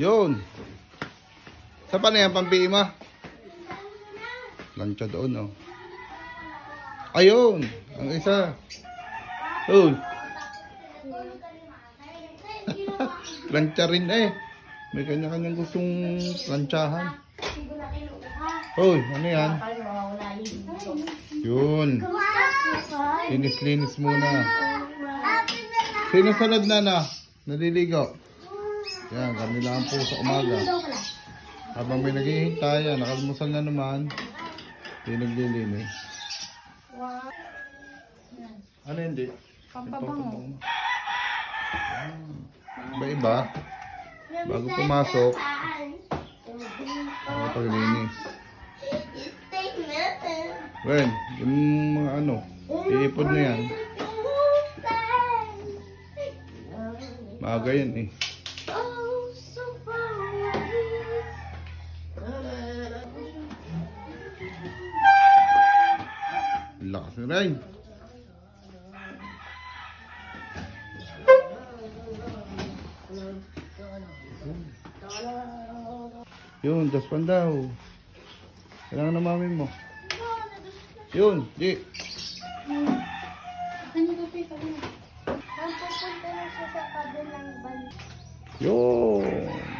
Yun. Sa pa na yan, pampiima? Plancha doon, oh. Ayun. Ang isa. Uy. Plancha rin eh. May kanya-kanyang gustong planchahan. Uy, ano yan? Yun. Linis-linis muna. Sino sunod na? Naliligo. Yan, kami lang po sa umaga. Habang may naghihintay, nakalmusal na naman. Hindi naglilinis. Ano hindi? Pampabango. Iba-iba. Bago pumasok, ako paglinis. Well, yung mga ano, iipod na yan. Maaga yan eh. Lakas na rin. Yun, daspan daw. Kailangan na mami mo. Yun, di. Pupunta na siya sa kabilang banda. Yun.